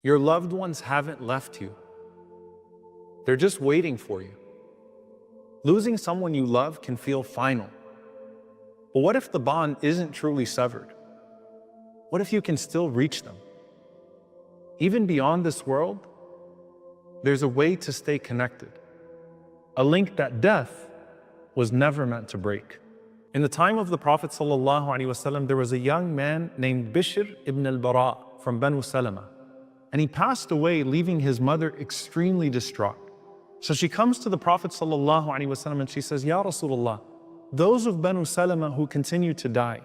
Your loved ones haven't left you. They're just waiting for you. Losing someone you love can feel final. But what if the bond isn't truly severed? What if you can still reach them? Even beyond this world, there's a way to stay connected. A link that death was never meant to break. In the time of the Prophet ﷺ, there was a young man named Bishr ibn al-Bara from Banu Salama. And he passed away, leaving his mother extremely distraught. So she comes to the Prophet ﷺ and she says, Ya Rasulullah, those of Banu Salama who continue to die,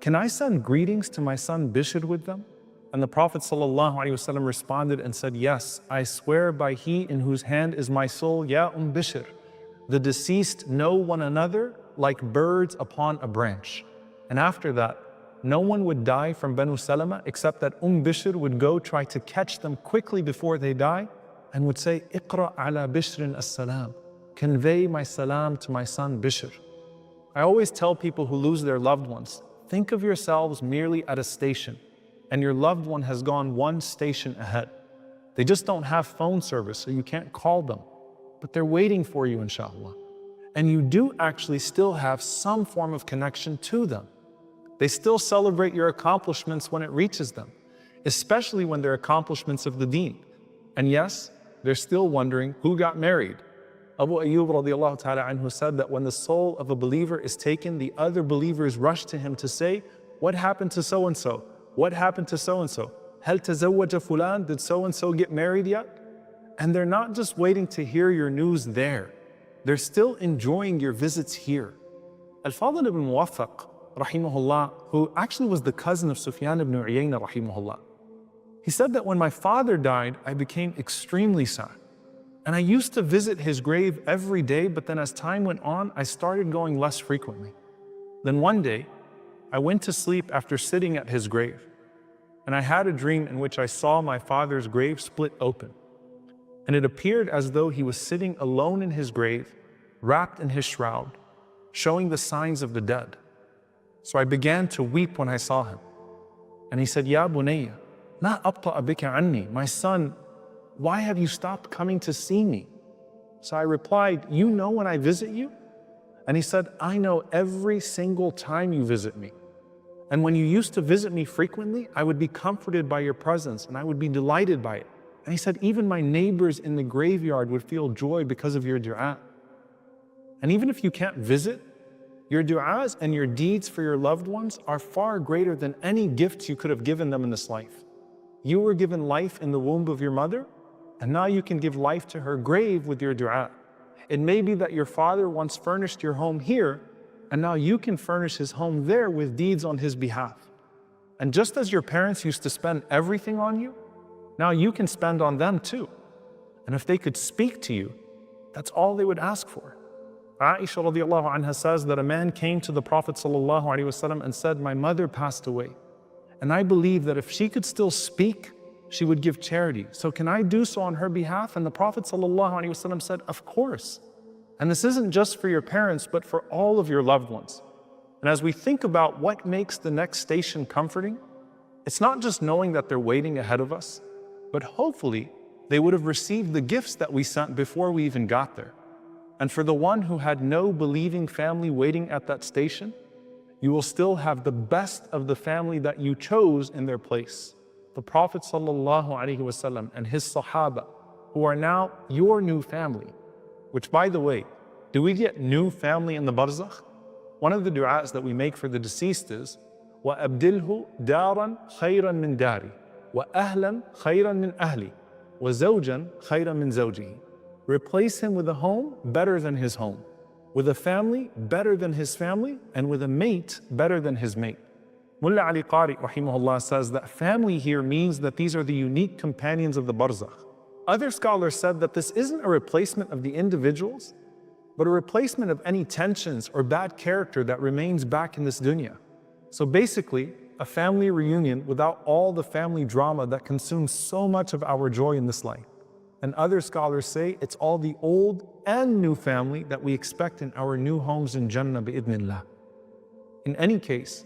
can I send greetings to my son Bishr with them? And the Prophet ﷺ responded and said, yes, I swear by he in whose hand is my soul, Ya Bishr. The deceased know one another like birds upon a branch. And after that, no one would die from Banu Salama except that Bishr would go try to catch them quickly before they die and would say, Iqra ala Bishrin as-salam. Convey my salam to my son Bishr. I always tell people who lose their loved ones, think of yourselves merely at a station and your loved one has gone one station ahead. They just don't have phone service, so you can't call them, but they're waiting for you, inshallah. And you do actually still have some form of connection to them. They still celebrate your accomplishments when it reaches them, especially when they're accomplishments of the deen. And yes, they're still wondering who got married. Abu Ayyub radiallahu ta'ala anhu said that when the soul of a believer is taken, the other believers rush to him to say, what happened to so-and-so? What happened to so-and-so? Hal tazawwaja fulan? Did so-and-so get married yet? And they're not just waiting to hear your news there. They're still enjoying your visits here. Al-Fadl ibn Muwaffaq, rahimahullah, who actually was the cousin of Sufyan ibn Uyayna, rahimahullah, he said that when my father died, I became extremely sad. And I used to visit his grave every day, but then as time went on, I started going less frequently. Then one day, I went to sleep after sitting at his grave, and I had a dream in which I saw my father's grave split open. And it appeared as though he was sitting alone in his grave, wrapped in his shroud, showing the signs of the dead. So I began to weep when I saw him. And he said, Ya bunayya, ma abta'a bika anni, my son, why have you stopped coming to see me? So I replied, you know when I visit you? And he said, I know every single time you visit me. And when you used to visit me frequently, I would be comforted by your presence and I would be delighted by it. And he said, even my neighbors in the graveyard would feel joy because of your dua. And even if you can't visit, your du'as and your deeds for your loved ones are far greater than any gifts you could have given them in this life. You were given life in the womb of your mother, and now you can give life to her grave with your dua. It may be that your father once furnished your home here, and now you can furnish his home there with deeds on his behalf. And just as your parents used to spend everything on you, now you can spend on them too. And if they could speak to you, that's all they would ask for. Aisha radiallahu anha says that a man came to the Prophet sallallahu alaihi wasallam and said, my mother passed away. And I believe that if she could still speak, she would give charity. So can I do so on her behalf? And the Prophet sallallahu alaihi wasallam said, of course. And this isn't just for your parents, but for all of your loved ones. And as we think about what makes the next station comforting, it's not just knowing that they're waiting ahead of us, but hopefully they would have received the gifts that we sent before we even got there. And for the one who had no believing family waiting at that station, you will still have the best of the family that you chose in their place. The Prophet ﷺ and his Sahaba, who are now your new family. Which, by the way, do we get new family in the Barzakh? One of the du'as that we make for the deceased is, وَأَبْدِلْهُ دَارًا خَيْرًا مِنْ دَارِي وَأَهْلًا خَيْرًا مِنْ أَهْلِي وَزَوْجًا خَيْرًا مِنْ زَوْجِهِ. Replace him with a home better than his home, with a family better than his family, and with a mate better than his mate. Mullah Ali Qari rahimahullah says that family here means that these are the unique companions of the Barzakh. Other scholars said that this isn't a replacement of the individuals, but a replacement of any tensions or bad character that remains back in this dunya. So basically, a family reunion without all the family drama that consumes so much of our joy in this life. And other scholars say it's all the old and new family that we expect in our new homes in Jannah bi'idhnillah. In any case,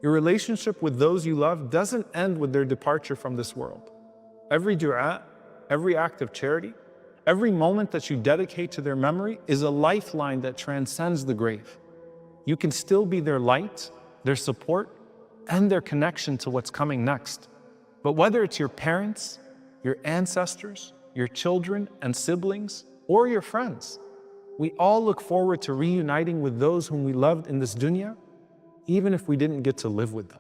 your relationship with those you love doesn't end with their departure from this world. Every dua, every act of charity, every moment that you dedicate to their memory is a lifeline that transcends the grave. You can still be their light, their support, and their connection to what's coming next. But whether it's your parents, your ancestors, your children and siblings, or your friends, we all look forward to reuniting with those whom we loved in this dunya, even if we didn't get to live with them.